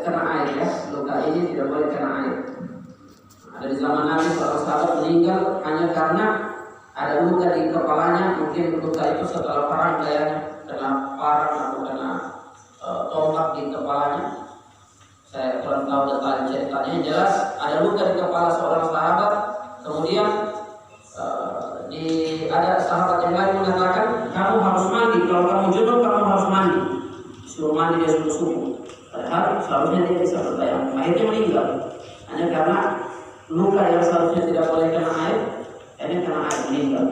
kena air ya. Luka ini tidak boleh kena air. Ada di zaman Nabi seorang sahabat meninggal hanya karena ada luka di kepalanya. Mungkin luka itu setelah perang kayaknya kena parang atau kena tombak di kepalanya. Saya kurang tahu detail ceritanya. Yang jelas ada luka di kepala seorang sahabat. Kemudian ada sahabat yang lain mengatakan, kamu harus mandi. Kalau kamu junub kamu harus mandi. Suruh mandi dia subuh. Padahal seharusnya dia bisa bertayamum. Akhirnya meninggal hanya karena luka yang seharusnya tidak boleh kena air, akhirnya kena air meninggal.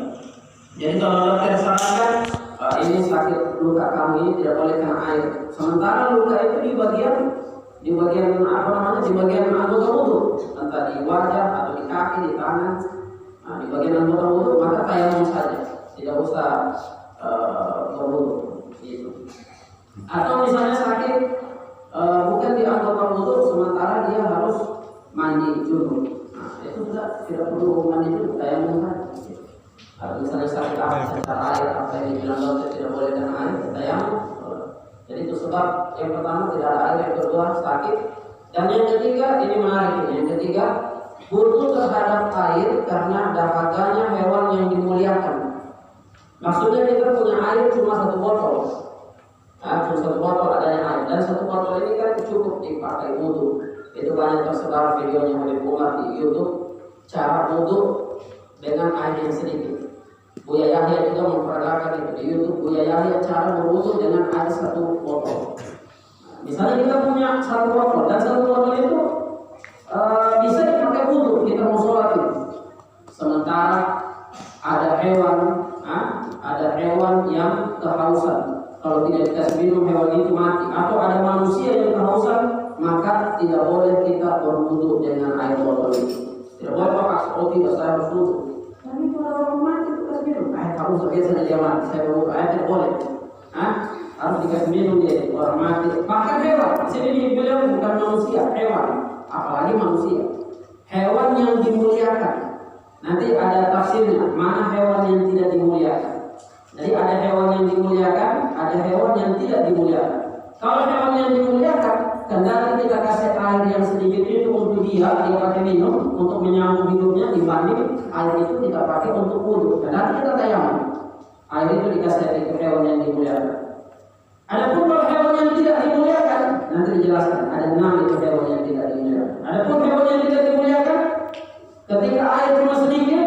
Jadi kalau dokter sarankan ini sakit luka kamu ini tidak boleh kena air. Sementara luka itu di bagian anggota wudu, entah di wajah atau di kaki, di tangan, di bagian anggota wudu, maka tayamum saja, tidak usah berwudu. Gitu. Atau misalnya sakit bukan di anggota wudu, sementara dia harus mandi junub. Itu sudah tidak perlu mandi junub, tayamum saja. Atau misalnya sakit secara air, apa yang dibilang dokter tidak boleh kena air, tayamum. Jadi itu sebab yang pertama tidak ada air, yang kedua sakit, dan yang ketiga ini menarik. Yang ketiga butuh terhadap air karena dapatnya hewan yang dimuliakan. Maksudnya kita punya air cuma satu botol. Cuma satu botol adanya air, dan satu botol ini kan cukup dipakai wudu. Itu banyak tersebar videonya oleh Umar di YouTube, cara wudu dengan air yang sedikit. Buya Yahya juga memperagakan itu di YouTube. Buya Yahya cara berwudu dengan air satu botol. Misalnya kita punya satu botol, dan satu botol itu bisa dipakai wudu, kita mau sholat itu. Sementara ada hewan yang kehausan. Kalau tidak dikasih minum hewan itu mati. Atau ada manusia yang kehausan, maka tidak boleh kita berwudu dengan air botol itu. Tidak boleh pakai tidak saya harus wudu. Tapi kalau orang mati itu kasih minum. Kamu biasanya dia mati, saya berwudu. Tidak boleh. Harus dikasih minum dia orang mati. Bahkan hewan. Di sini beliau bukan manusia, hewan. Apalagi manusia. Hewan yang dimuliakan. Nanti ada tafsirnya. Mana hewan yang tidak dimuliakan? Jadi ada hewan yang dimuliakan, ada hewan yang tidak dimuliakan. Kalau hewan yang dimuliakan, kendali kita kasih air yang sedikit itu untuk dia pakai minum, untuk menyambung hidupnya, dibanding air itu kita pakai untuk wudu. Kendali kita tayamum. Air itu dikasih ke hewan yang dimuliakan. Adapun kalau hewan yang tidak dimuliakan, nanti dijelaskan. Ada 6 itu hewan yang tidak dimuliakan. Adapun hewan yang tidak dimuliakan, ketika air cuma sedikit,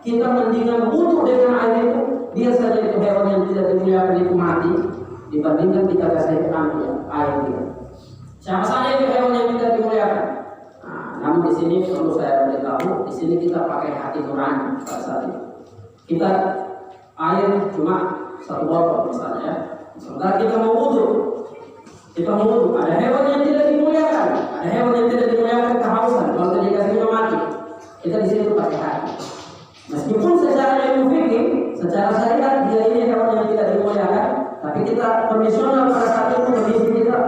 kita mendingan wudu dengan air itu. Biasanya itu hewan yang tidak dimuliakan itu mati, dibandingkan kita kasih air dia. Siapa saja itu hewan yang tidak dimuliakan. Namun di sini perlu saya beritahu, di sini kita pakai hati nurani pada saat itu. Kita air cuma satu botol misalnya ya. Sementara kita mau wudu, ada hewan yang tidak dimuliakan, ada hewan yang tidak dimuliakan kehausan. Kalau tidak dikasih minum mati, kita di sini pakai hati. Meskipun secara ilmu fikih, secara syariat dia ini hewan yang tidak dimuliakan, tapi kita kondisional pada saat itu kondisi kita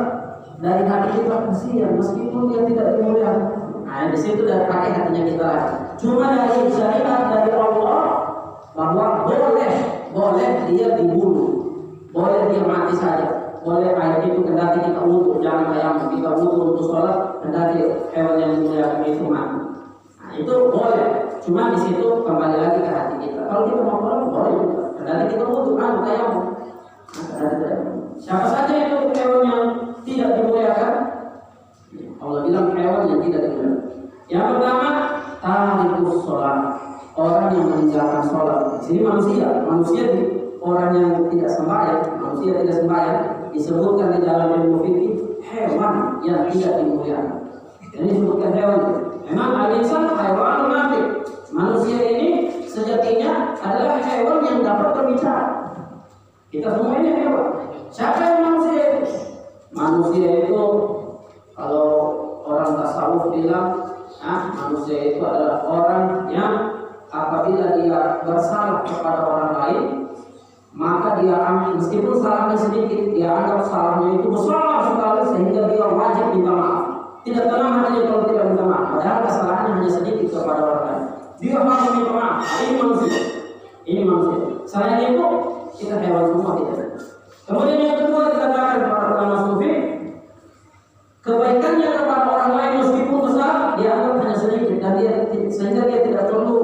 dari hati kita kasihan, meskipun dia tidak dimuliakan. Di situ dari pakai hatinya kita lagi. Cuma dari syariat dari Allah bahwa boleh dia dibunuh, boleh dia mati saja, boleh air itu kendati kita wudu, jangan tayamum, kita wudu untuk sholat, kendati hewan yang dimuliakan itu mati. Itu boleh. Cuma di situ kembali lagi ke hati kita. Kalau kita mau pulang boleh juga. Kendali kita wudu tayamum. Siapa saja itu hewan yang tidak dimuliakan? Allah bilang hewan yang tidak dimuliakan. Yang pertama, tarikus sholat. Orang yang meninggalkan sholat. Di sini manusia orang yang tidak sembahyang, manusia tidak sembahyang disebutkan di dalam ilmu fikih hewan yang tidak dimuliakan. Ini disebutkan hewan. Memang al-insan hewan munafik. Manusia ini sejatinya adalah hewan yang dapat berbicara. Kita semua ini hewan. Siapa yang manusia itu? Manusia itu kalau orang tasawuf bilang, manusia itu adalah orang yang apabila dia bersalah kepada orang lain, maka dia ambil, meskipun salahnya sedikit, dia anggap salahnya itu besar sekali sehingga dia wajib minta maaf. Tidak tenang hatinya kalau tidak minta maaf, padahal kesalahannya hanya sedikit kepada orang lain. Dia harus minta maaf. Ini manusia. Selain itu kita hewan semua kita. Kemudian yang kedua dikatakan para ulama sufi, Kebaikannya kepada orang lain meskipun besar dianggap hanya sedikit dan sehingga dia tidak perlu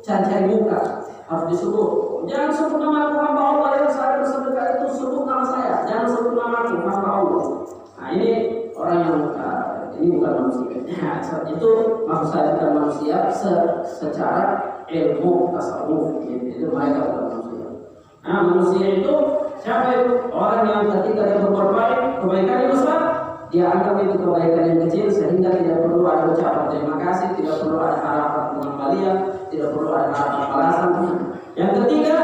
cari muka. Harus disebut. Jangan sebut nama aku hamba Allah yang saya bersedekah itu, sebut nama saya. Jangan sebut nama aku hamba Allah. Nah ini orang yang ini bukan manusia. Itu maksud saya bukan manusia secara ilmu tasawuf. Itu mereka bukan manusia. Nah manusia itu siapa itu? Orang yang ketika dia berbuat baik, kebaikan yang besar, dia anggap itu kebaikan yang kecil sehingga tidak perlu ada ucapan terima kasih, tidak perlu ada harapan pengembalian, tidak perlu ada harapan balasan. Yang ketiga,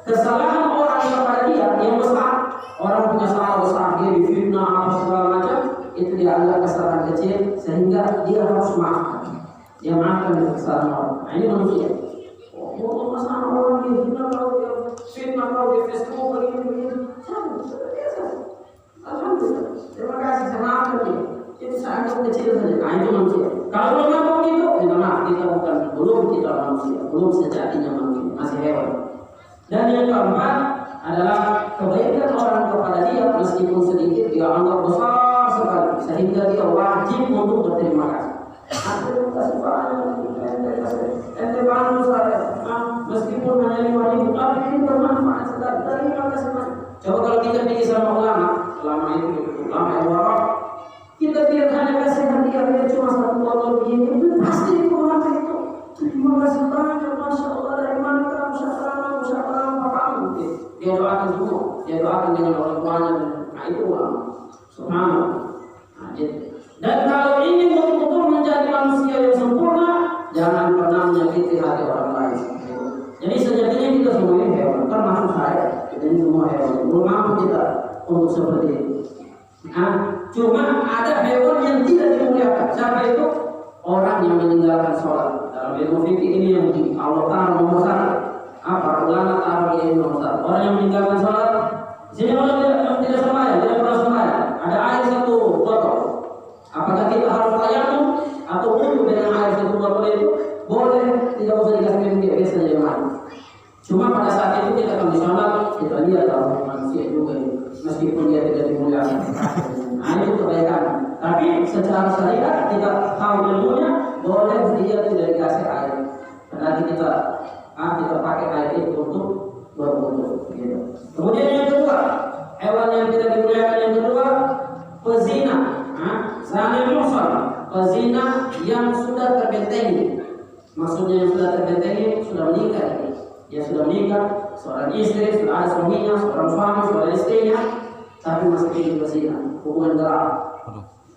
kesalahan orang kepada dia yang besar, orang punya salah besar, dia difitnah apa segala macam, itu dia anggap kesalahan kecil sehingga dia harus maafkan. Dia maafkan kesalahan orang. Nah ini manusia. Oh masalah orang dia fitnah kalau dia fitnah kalau di Facebook begini. Alhamdulillah. Terima kasih saya maafkan dia. Itu saya anggap kecil saja. Nah itu manusia. Kalau belum mampu gitu, minta maaf kita belum kita manusia, belum sejatinya manusia, masih hewan. Dan yang keempat adalah kebaikan orang kepada dia meskipun sedikit dia anggap besar sekali sehingga dia wajib untuk berterima kasih. Terima kasih banyak. Ente bantu saya. Meskipun hanya 5.000 tapi ini bermanfaat sekali. Terima kasih banyak. Coba kalau kita pergi sama ulama itu ulama yang warok, kita biar hanya kasih hadiah dia cuma 1 botol begini, itu pasti itu ulama itu. Terima kasih banyak, masya Allah, dari mana kamu syakaran papamu. Dia doakan semua, dia doakan dengan orang tuanya. Nah itu ulama. Subhanallah. Nah, dan kalau ingin betul-betul menjadi manusia yang sempurna, jangan pernah menyakiti hati orang lain. Jadi sejatinya kita semua ini hewan, termasuk saya. Ini semua hewan. Belum mampu kita untuk seperti itu. Nah, cuma ada hewan yang tidak dimuliakan. Siapa itu? Orang yang meninggalkan sholat. Dalam ilmu fikih ini yang Allah taruh nomor 1. Para ulama taruh ini nomor 1. Orang yang meninggalkan sholat. Di sini orang yang tidak sembahyang, tidak pernah sembahyang. Ada air 1 botol. Apakah kita harus tayamum atau wudhu dengan air 1 botol itu? Boleh, tidak usah dikasih minum biasa saja mandi. Cuma pada saat itu kita kondisional, kita lihat kalau manusia juga meskipun dia tidak dimuliakan. Nah itu kebaikan. Tapi secara syariat kita tahu ilmunya, boleh dia tidak dikasih air. Nanti kita pakai air itu untuk berwudu. Gitu. Kemudian yang kedua, hewan yang tidak dimuliakan yang kedua, pezina. Zalim muhsan, pezina yang sudah terbentengi. Maksudnya yang sudah terbentengi sudah menikah. Dia sudah menikah, seorang istri, sudah ada suaminya, seorang suami, seorang istrinya, tapi masih ingin berzina, hubungan gelap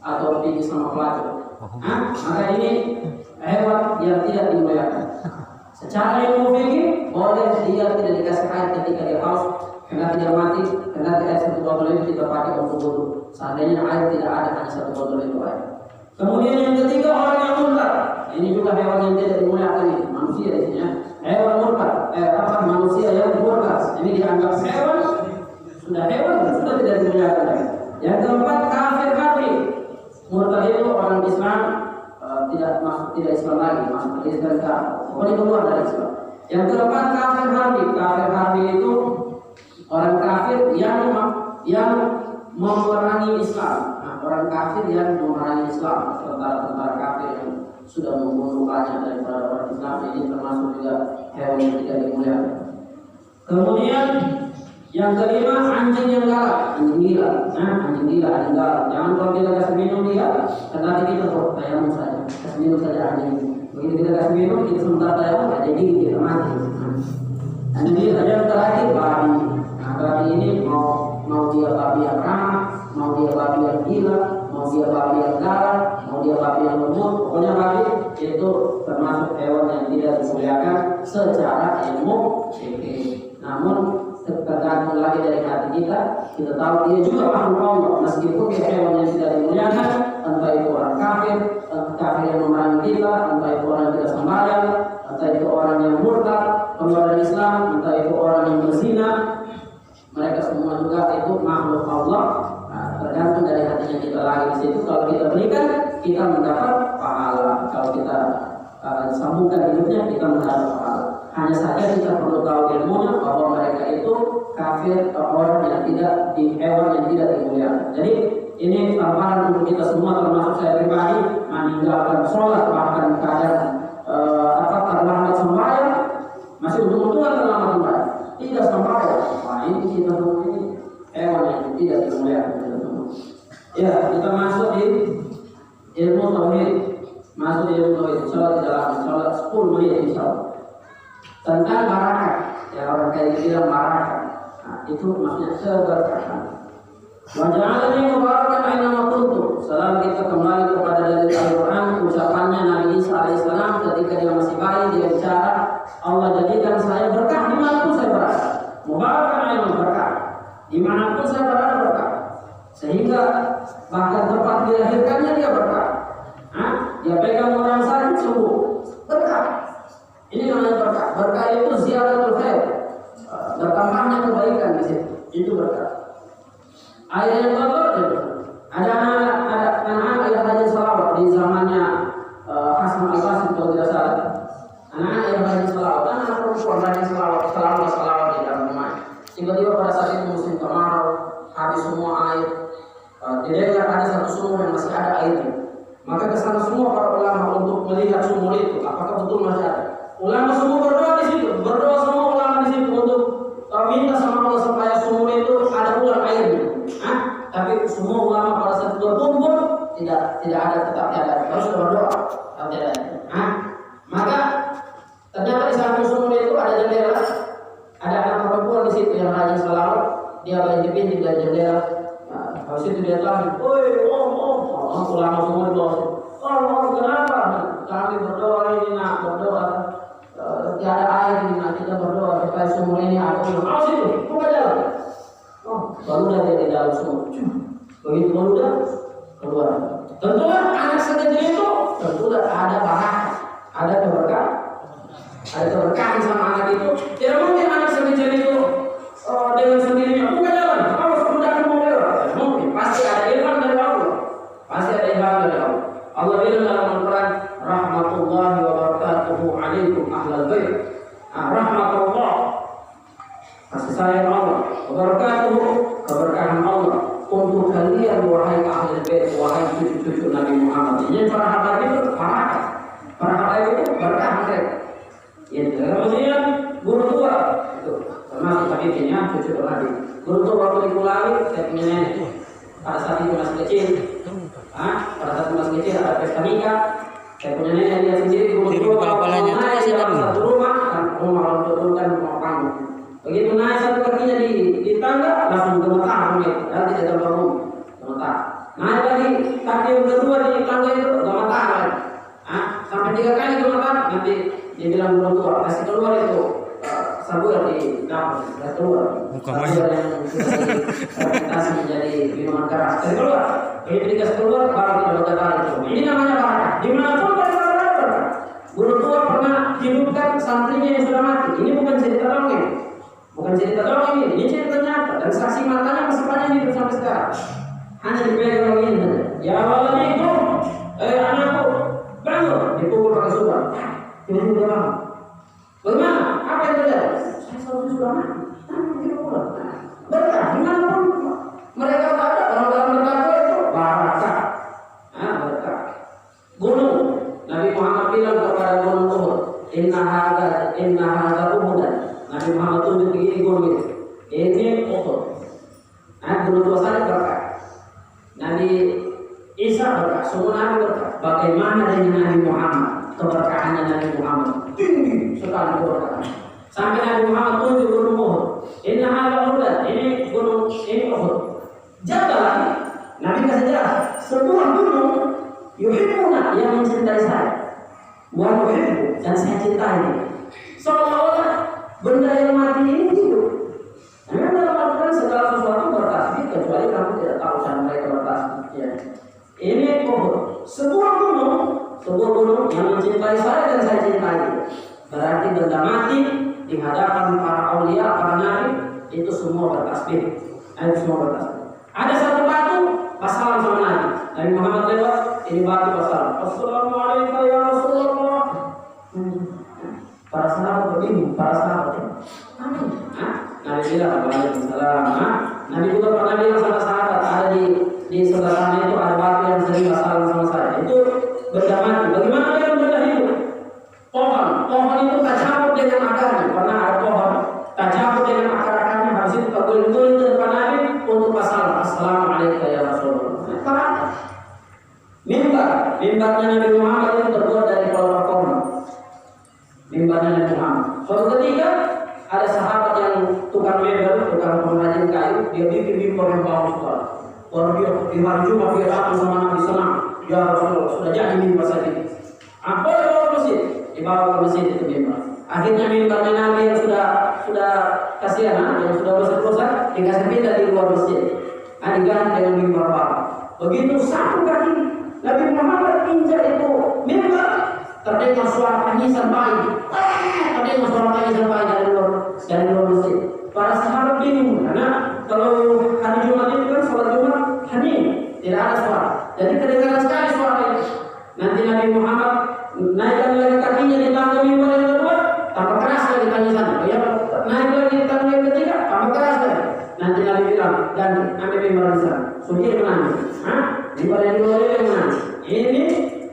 atau pergi sama pelacur. Maka ini hewan yang tidak dimuliakan. Secara ilmu fikih boleh dia tidak dikasih air ketika dia haus, karena tidak mati, karena air 1 botol itu kita pakai untuk wudu. Seandainya air tidak ada, hanya 1 botol itu air. Kemudian yang ketiga orang yang murtad. Ini juga hewan yang tidak dimuliakan ini, manusia di sini ya. Hewan murtad, manusia yang murtad. Ini dianggap hewan, sudah tidak dimuliakan. Yang keempat kafir harbi. Murtad itu orang Islam tidak Islam lagi, masuk ke Islam kan. Pokoknya keluar dari Islam. Yang keempat kafir harbi. Kafir harbi itu orang kafir yang memerangi Islam. Nah, orang kafir yang memerangi Islam, tentara-tentara kafir yang sudah membunuh banyak daripada orang Islam, ini termasuk juga hewan yang tidak dimuliakan. Kemudian yang kelima anjing yang galak, anjing gila. Anjing galak. Jangan kalau kita kasih minum dia, nanti kita tayamum saja, kasih minum saja anjing. Begitu kita kasih minum, kita sebentar tayamum, jadi kita mati. Anjing gila. Yang terakhir babi. Nah, babi ini mau dia babi yang ramah, mau dia babi yang gila, mau dia babi yang galak, mau dia babi yang lembut, pokoknya babi itu termasuk hewan yang tidak dimuliakan secara ilmu fikih. Namun tergantung lagi dari hati kita tahu dia juga makhluk Allah meskipun dia hewan yang tidak dimuliakan, entah itu orang kafir yang memerangi kita, entah itu orang yang tidak sembahyang, entah itu orang yang murtad keluar dari Islam, entah itu orang yang berzina, mereka semua juga itu makhluk Allah. Tergantung dari hatinya kita lagi di situ. Kalau kita berikan, kita mendapat pahala. Kalau kita sambungkan hidupnya, kita mendapat pahala. Hanya saja kita perlu tahu ilmunya bahwa mereka itu kafir, orang yang tidak hewan yang tidak dimuliakan. Jadi ini tamparan untuk kita semua, termasuk saya pribadi, meninggalkan sholat bahkan keadaan terlambat sembahyang, masih untung-untungan terlambat sembahyang, tidak sembahyang. Wah, ini kita ini hewan yang tidak dimuliakan kita semua. Ya, kita masuk di ilmu tauhid. Masuk di ilmu tauhid. Sholat di dalam sholat 10 menit insyaallah. Tentang barakah, ya orang kayak bilang barakah. Nah, itu maksudnya keberkahan. Waja'alani mubarakan aina ma kuntu. Salam kita kembali kepada dari Al-Qur'an, ucapannya Nabi Isa alaihissalam ketika dia masih bayi, dia bicara, Allah jadikan saya berkah dimanapun saya berada. Mubarakan aina berkah, dimanapun saya berada berkah. Sehingga bahkan tempat dilahirkannya dia berkah. Dia pegang orang sakit sembuh, berkah. Ini namanya berkah. Berkah itu ziyadatul khair, bertambahnya kebaikan di situ. Itu berkah. Ayat yang kedua, ada anak-anak yang rajin salawat di zamannya Hasan al-Basri kalau tidak salah. Anak-anak yang rajin salawat, anak perempuan rajin salawat di dalam rumah. Tiba-tiba pada saat itu musim kemarau, habis semua air. Didengar ada satu sumur yang masih ada airnya. Maka kesana semua para ulama untuk melihat sumur itu, apakah betul masih ada. Ulama semua berdoa di situ, berdoa semua ulama di situ untuk minta sama Allah supaya sumur itu ada ulang airnya. Tapi semua ulama pada saat itu berkumpul tidak ada, tetap ada, harus berdoa, tidak ada. Maka ternyata di samping sumur itu ada jendela, ada anak perempuan di situ yang rajin salawat, dia berjepit dari jendela. Habis itu dia tanya, om, ulama semua itu, om, kenapa? Kami berdoa ini nak berdoa, tiada air ini nak kita berdoa supaya sumur ini ada. Awas itu, buka jalan. Baru dia di dalam sumur. Begitu baru dia keluar. Tentulah anak sekecil itu tentulah ada barakah, ada keberkahan, ada keberkahan sama anak itu. Tidak mungkin anak sekecil itu dengan sendirinya buka jalan. Awas sudah mau lewat. Mungkin pasti ada ilham dari Allah. Pasti ada ilham dari Allah. Allah bilang dalam Al-Quran, rahmatullahi wa barakatuhu alaikum ahlal bait. Rahmatullah, kasih sayang Allah, wabarakatuh, keberkahan Allah untuk kalian wahai ahli bait, wahai cucu-cucu Nabi Muhammad. Ini para habaib itu barakah. Para habaib itu berkah mereka. Ini kemudian guru tua itu termasuk habibnya cucu Nabi. Guru tua waktu dipulangi saya punya nenek. Pada saat itu masih kecil. Pada saat itu masih kecil ada pesta nikah. Saya punya nenek dia sendiri guru tua. Satu rumah untuk rumah panggung. Begitu naik satu kakinya di tangga, langsung gemetar begitu, dan tidak terbangun, gemetar. Naik lagi kaki yang kedua di tangga itu gemetar lagi. Sampai 3 kali gemetar, nanti dia bilang belum tua, kasih keluar itu sabuer di dapur, kasih keluar. Sabuer yang fermentasi menjadi minuman keras, kasih keluar. Begitu dikasih keluar, baru tidak bergetar itu. Ini namanya barakah. Dimanapun pada berada, guru tua pernah hidupkan santrinya yang sudah mati. Ini bukan cerita dongeng. Bukan cerita doang ini cerita nyata dan saksi matanya masih banyak hidup sampai sekarang. Hanya dipegang begini saja. Ya waladikum, anakku, bangun, dipukul pakai subang. Tiba-tiba dia bangun. Bagaimana? Apa yang terjadi? Saya selalu sudah mati. Dipukul. Berkah, dimanapun mereka berada, kalau dalam berkah itu barakah. Berkah. Gunung, Nabi Muhammad bilang kepada gunung Uhud, inna hadza uhudan. Nabi Muhammad tunjuk begini gunung itu. Ini Uhud. Gunung tua sana berkah. Nabi Isa berkah, semua Nabi berkah. Bagaimana dengan Nabi Muhammad? Keberkahannya Nabi Muhammad tinggi sekali keberkahan. Sampai Nabi Muhammad tunjuk gunung Uhud. Inna hadza uhudan. Ini gunung ini Uhud. Jalan Nabi kasih jelas. Sebuah gunung yuhibbuna yang mencintai saya. Wa yuhibbu dan saya cintai. Seolah-olah benda yang mati ini hidup. Memang dalam Al-Quran segala sesuatu bertasbih kecuali kamu tidak tahu cara mereka bertasbih. Ya. Ini sebuah gunung yang mencintai saya dan saya cintai. Berarti benda mati di hadapan para aulia, para nabi itu semua bertasbih. Itu semua bertasbih. Ada satu batu pasalan sama Nabi. Nabi Muhammad lewat, ini batu pasalan. Assalamualaikum ya Rasulullah. Para sahabat berbingung, para sahabat. Nabi bilang, waalaikumsalam. Nabi juga pernah bilang sama sahabat, ada di sebelah sana itu ada batu yang sering masalah sama saya. Itu benda mati. Bagaimana dengan benda hidup? Pohon itu tak campur dengan akarnya. Pernah ada pohon tak campur dengan akar-akarnya. Habis itu tak boleh ke depan Nabi untuk masalah. Assalamualaikum ya Rasulullah. Mimbarnya Nabi Muhammad itu terbuat dari kelapa kurma. Mimbarnya Nabi Muhammad. Suatu ketika ada sahabat yang tukang mebel, tukang pengrajin kayu, dia bikin mimbar yang bagus sekali. Kalau dia di hari Jumat dia datang sama Nabi senang, ya Rasulullah sudah jadi mimbar saya ini. Apa yang bawa ke masjid? Dibawa ke masjid itu mimbar. Akhirnya mimbarnya Nabi yang sudah kasihan, yang sudah bosan-bosan, dikasih pindah di luar masjid. Diganti dengan mimbar baru. Begitu satu kaki Nabi Muhammad injak itu mimbar, terdengar suara tangisan bayi. Terdengar suara tangisan bayi dari luar masjid. Para sahabat bingung karena kalau hari Jumat itu kan sholat Jumat hening, tidak ada suara. Jadi kedengaran sekali suara itu. Nanti Nabi Muhammad naikkan lagi kakinya di tangga mimbar yang kedua, tambah keras lagi tangisan. Ya, naik lagi di tangga yang ketiga, tambah keras lagi. Nanti Nabi bilang, dan ambil mimbar di sana. Suci menangis. Mimbar yang kedua itu menangis. Ini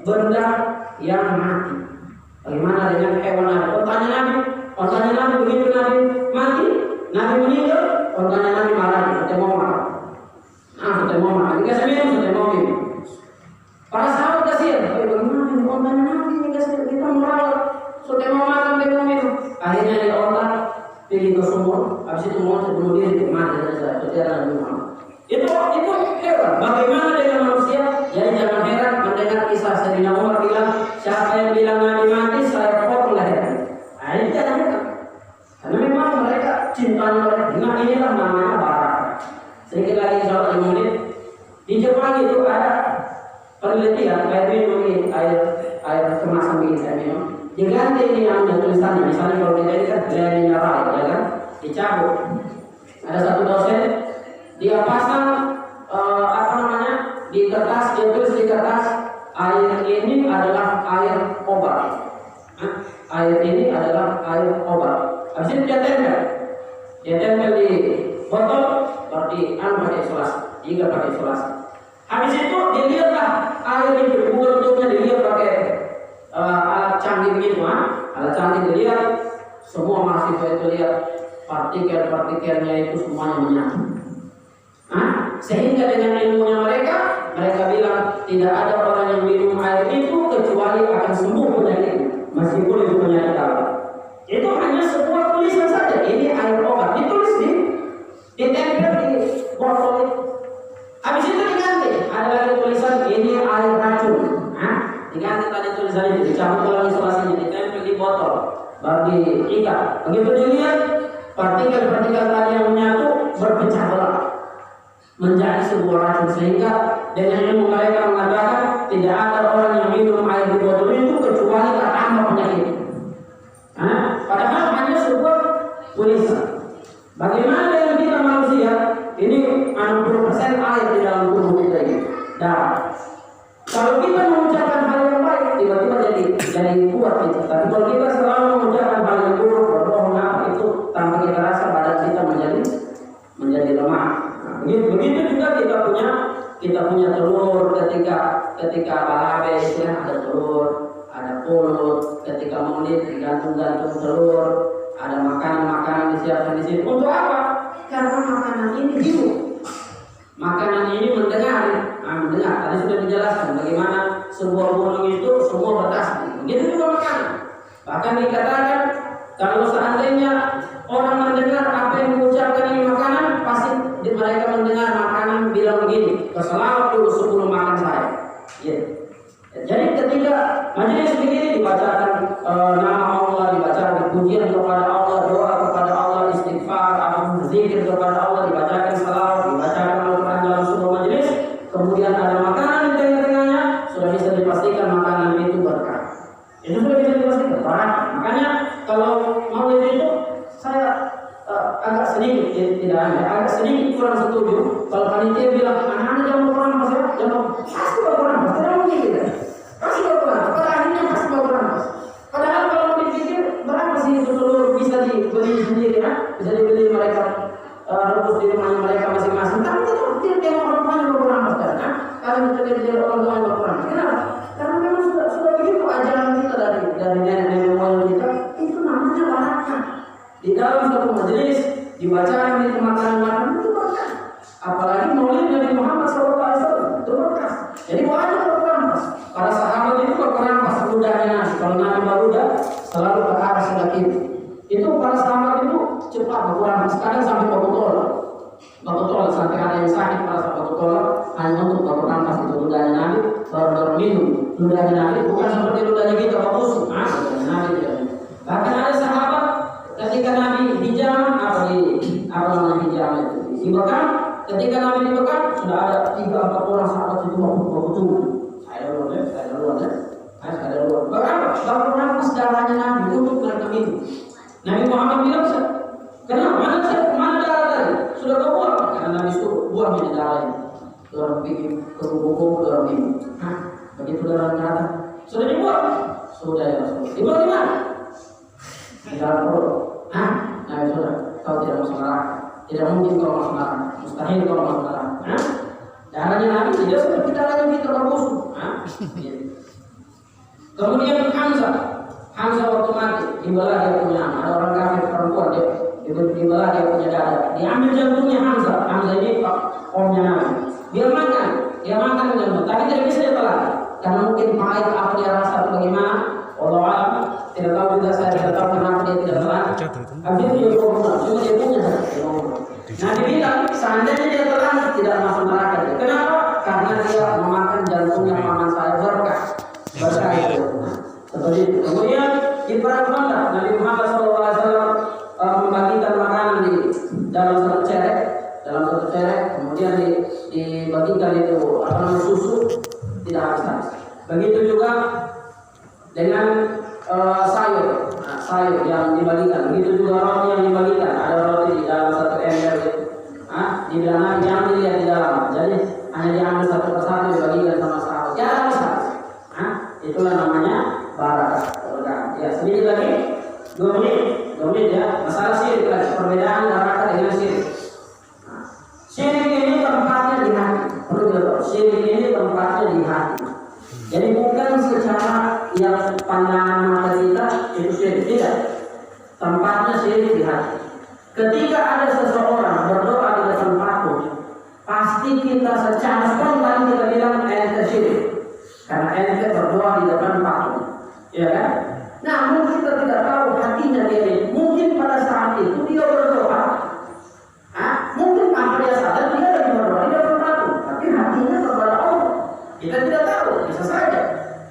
benda yang mati. Bagaimana dengan hewan Nabi? Ontanya Nabi begitu Nabi mati, Nabi meninggal, ontanya Nabi marah, sudah mau makan. Sudah mau makan. Dikasih minum, sudah mau minum. Para sahabat kasihan, bagaimana ini ontanya Nabi, kita merawat, sudah mau makan, dia mau minum. Akhirnya dia ontak, pergi ke sumur, habis itu mau bunuh diri, mati dan saya, Nabi Muhammad. Itu heran. Bagaimana dengan manusia? Jadi jangan heran mendengar kisah Sayyidina Umar bilang, siapa yang bilang Nabi mati, saya potong lehernya. Ini jangan heran. Karena memang mereka cinta mereka. Nah inilah namanya barakah. Sedikit lagi insya Allah 5 menit. Di Jepang itu ada penelitian air kemasan begini saya minum. Diganti ini yang ada tulisannya. Misalnya kalau kita ini kan gula mineral, ya kan? Dicabut. Ada satu dosen dia pasang di kertas, dia tulis di kertas air ini adalah air obat. Air ini adalah air obat. Habis itu dia tempel di botol, berarti pakai isolasi, jika pakai isolasi. Habis itu dilihatlah air itu bentuknya dilihat pakai alat canggih gitu, alat canggih dilihat, semua mahasiswa itu lihat partikel-partikelnya itu semuanya menyatu. Sehingga dengan ilmunya mereka bilang tidak ada orang yang minum air itu kecuali akan sembuh penyakit, meskipun itu penyakit apa. Itu hanya sebuah tulisan saja. Ini air obat, ditulis ditempel di botol itu. Habis itu diganti, ada lagi tulisan ini air racun. Diganti tadi tulisan itu, dicabut dalam isolasinya, ditempel di botol, baru diikat. Begitu dilihat, partikel-partikel tadi yang menyatu berpecah belah menjadi sebuah racun, sehingga dengan ilmu mereka mengatakan tidak ada orang yang minum air di botol itu kecuali tertambah penyakit. Padahal hanya sebuah tulisan. Bagaimana dengan kita manusia? Ini 60% air di dalam tubuh kita ini. Darah. Kalau kita mengucapkan hal yang baik, tiba-tiba jadi kuat kita. Tapi kalau kita selalu mengucapkan hal yang buruk, berbohong itu tanpa kita rasa badan kita menjadi lemah. Begitu juga kita punya telur. Ketika balabe itu ada telur, ada pulut. Ketika menit digantung-gantung telur, ada makanan disiapkan di situ. Untuk apa? Karena makanan ini hidup. Makanan ini mendengar. Tadi sudah dijelaskan bagaimana sebuah gunung itu semua bertasbih. Begitu juga makanan. Bahkan dikatakan kalau seandainya orang mendengar apa yang diucapkan ini makanan, pasti mereka mendengar makanan bilang begini, keselawat dulu sebelum makan saya. Jadi ketika majelis begini dibacakan nama Allah, dibacakan pujian kepada Allah, doa kepada Allah, istighfar, zikir kepada Allah, dibacakan salawat, dibacakan Al-Quran dalam sebuah majelis, kemudian ada makanan di tengah-tengahnya, sudah bisa dipastikan makanan itu berkah. Itu sudah bisa dipastikan berkah. Makanya kalau maulid itu saya agak sedikit kurang setuju kalau panitia bilang anak-anak jangan berperang pas pasti berperang pas, tidak mungkin tidak pasti berperang, pada akhirnya pasti berperang pas. Padahal kalau dipikir berapa sih itu telur bisa dibeli sendiri, bisa dibeli mereka rebus di rumahnya mereka masing majelis, dibacakan itu makanan-makanan itu berkah. Apalagi maulid Nabi Muhammad SAW itu berkah. Jadi wajib berkerampas. Para sahabat itu berkerampas ludahnya Nabi. Kalau Nabi berudah selalu ke arah sebelah kiri. Itu para sahabat itu cepat berkerampas. Kadang sampai bakutol sampai ada yang sakit pada saat bakutol hanya untuk berkerampas itu ludahnya Nabi baru minum. Ludahnya Nabi bukan seperti ludahnya kita bagus. Ludahnya Nabi tidak. Bahkan ada sahabat ketika Nabi hijam apa namanya hijam itu dibekam. Ketika Nabi dibekam sudah ada 3-4 orang sahabat itu berkumpul. Saya duluan. Baru nafas darahnya Nabi untuk mereka minum. Nabi Muhammad bilang, kenapa? Mana darah tadi? Sudah kau buang? Karena Nabi suruh buang ini darah ini. Orang bikin kerubuk orang minum. Begitu darah kata sudah dibuang. Sudah ya Rasul. Dibuang di mana? Di dalam perut. Nabi sudah. Kau tidak masuk neraka. Tidak mungkin kau masuk neraka. Mustahil kau masuk neraka. Darahnya Nabi tidak seperti darahnya kita berbusuk. Kemudian Hamzah waktu mati dibelah dia punya anak. Ada orang kafir perempuan dia dibelah dia punya dada. Diambil jantungnya Hamzah ini omnya Nabi. Dia makan jantung. Tapi tidak bisa dibelah karena mungkin pahit apa dia rasa atau bagaimana. Allah alam tidak tahu juga, saya tidak tahu kenapa dia tidak belah. Habis itu dia cuma dia punya. Nabi bilang seandainya dia telah tidak masuk neraka. Kenapa? Karena dia memakan jantungnya paman saya berkah itu. Seperti itu. Kemudian di perang Khandaq Nabi Muhammad SAW membagikan makanan di dalam satu cerek, kemudian dibagikan itu susu tidak habis. Begitu juga dengan sayur yang dibagikan. Begitu juga roti yang dibagikan. Ada roti di dalam satu ember itu. Di dalam yang dilihat di dalam. Jadi hanya diambil satu persatu dibagikan sama sahabat. Jangan habis. Itulah namanya barakah. Ya, sedikit lagi 2 menit ya. Masalah syirik lagi, perbedaan barakah dengan syirik. Syirik ini tempatnya di hati. Perlu tahu, syirik ini tempatnya di hati. Jadi bukan secara yang pandangan mata kita itu syirik, tidak. Tempatnya syirik di hati. Ketika ada seseorang berdoa di depan patung, pasti kita secara spontan kita bilang ente syirik. Karena ente berdoa di depan patung, ya kan? Namun kita tidak tahu hatinya dia ini. Mungkin pada saat itu dia berdoa, mungkin tanpa dia sadar dia lagi berdoa di depan patung, tapi hatinya kepada Allah. Kita tidak tahu, bisa saja,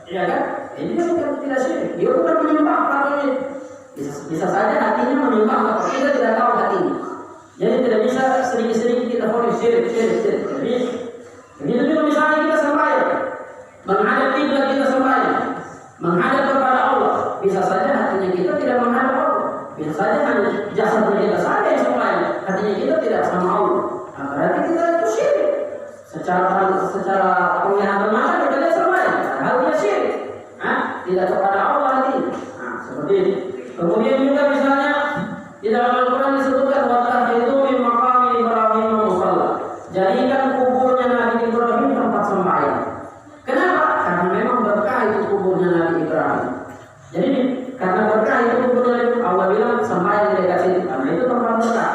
ya kan? Ini dia bukan tidak syirik, dia bukan menyembah patung ini. Bisa saja hatinya menyembah, tapi kita tidak tahu hatinya. Jadi tidak bisa sedikit-sedikit kita fokus syirik. Jadi begitu juga misalnya kita sembahyang. Menghadap kiblat kita sembahyang, menghadap kepada Allah. Bisa saja hatinya kita tidak menghadap Allah. Bisa saja hanya jasadnya kita saja yang sembahyang, hatinya kita tidak sama Allah. Berarti kita itu syirik. Secara penglihatan mata kita lihat sembahyang, hal dia syirik. Tidak kepada Allah hati. Seperti ini. Kemudian juga misalnya di dalam Al-Quran disebutkan wattakhidhu min maqami Ibrahim musalla. Jadikan kuburnya Nabi Ibrahim tempat sembahyang. Kenapa? Karena memang berkah itu kuburnya Nabi Ibrahim. Jadi karena berkah itu kuburnya Nabi, Allah bilang sembahyang di dekat situ karena itu tempat berkah.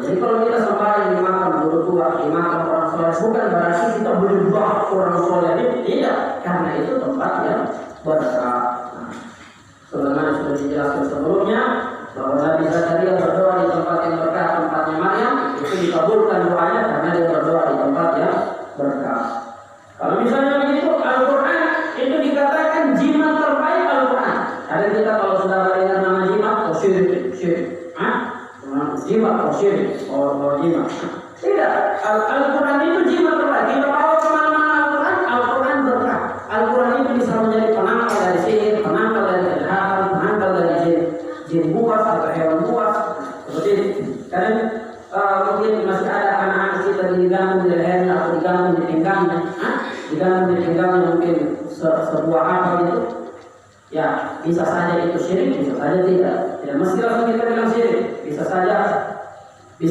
Jadi kalau kita sembahyang di makam guru tua, di makam orang soleh, bukan berarti kita berubah orang soleh ini, tidak. Karena itu tempat yang berkah. Sebagaimana sudah dijelaskan sebelumnya bahwa Nabi Zakaria berdoa di tempat yang berkah, tempatnya Maryam, itu dikabulkan doanya karena dia berdoa di tempat yang berkah. Kalau misalnya begitu, Al-Quran itu dikatakan jimat terbaik Al-Quran. Ada kita kalau sudah mendengar nama jimat, syirik. Jimat atau syirik, jimat. Tidak, Al-Quran itu jimat terbaik. Kita bawa kemana-mana Al-Quran berkah. Al-Quran itu bisa menjadi penangkal dari sihir, penangkal dari kejahatan, penangkal dari jin buas atau hewan buas. Seperti itu. Karena mungkin masih ada anak-anak kita digantung di lehernya atau digantung di pinggangnya, mungkin sebuah apa gitu. Ya, bisa saja itu syirik, bisa saja tidak. Tidak mesti langsung kita bilang syirik. Bisa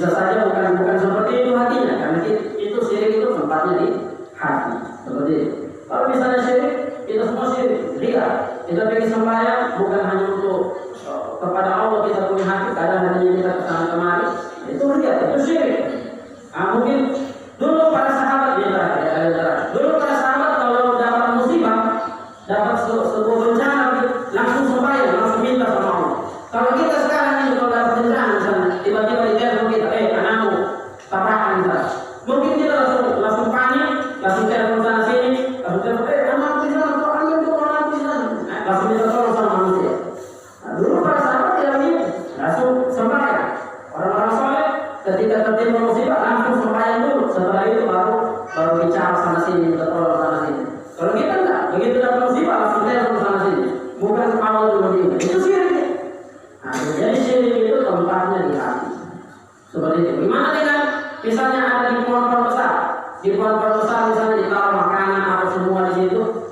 saja bukan seperti itu hatinya, karena itu syirik itu tempatnya di hati. Seperti itu. Kalau misalnya syirik, itu semua syirik. Lihat, kita pergi sembahyang bukan hanya untuk kepada Allah kita punya hati, kadang hatinya kita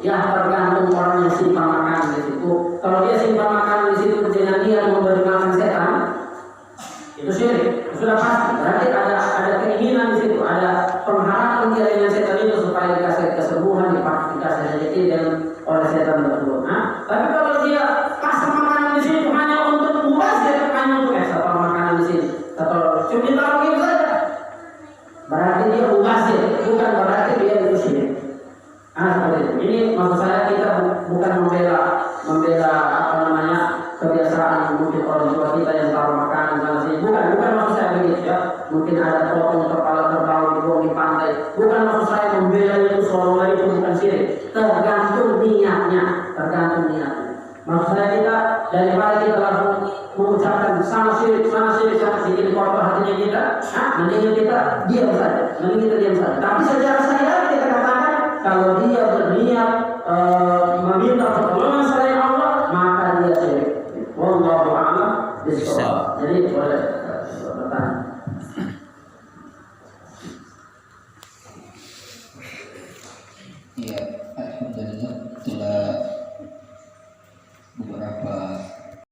Ya tergantung orang yang simpan makanan di situ. Kalau dia simpan makanan di situ dengan dia memberi makan setan, itu syirik. Sudah pasti. Berarti ada keinginan di situ, ada pengharapan dia dengan setan itu supaya dikasih kesembuhan, dikasih rezeki dan oleh setan tersebut. Nah, tapi kalau dia pasang makanan di situ hanya untuk mubazir, hanya untuk ekspor makanan di sini, atau cuma taruh gitu saja, berarti dia mubazir, bukan berarti dia itu syirik. Seperti itu. Ini maksud saya kita bukan membela apa namanya kebiasaan mungkin orang tua kita yang taruh makanan dan sini. Bukan maksud saya begitu ya. Mungkin ada potong kepala terbang dibuang di pantai. Bukan maksud saya membela itu seolah itu bukan syirik. Tergantung niatnya. Maksud saya kita daripada kita langsung mengucapkan sama syirik sama sedikit kotor hatinya kita, mendingan kita diam saja. Tapi secara sadar kita katakan kalau dia berniat meminta pertolongan selain Allah, maka dia syirik. Wallahu a'lam bishawab. Jadi boleh bertanya. Iya.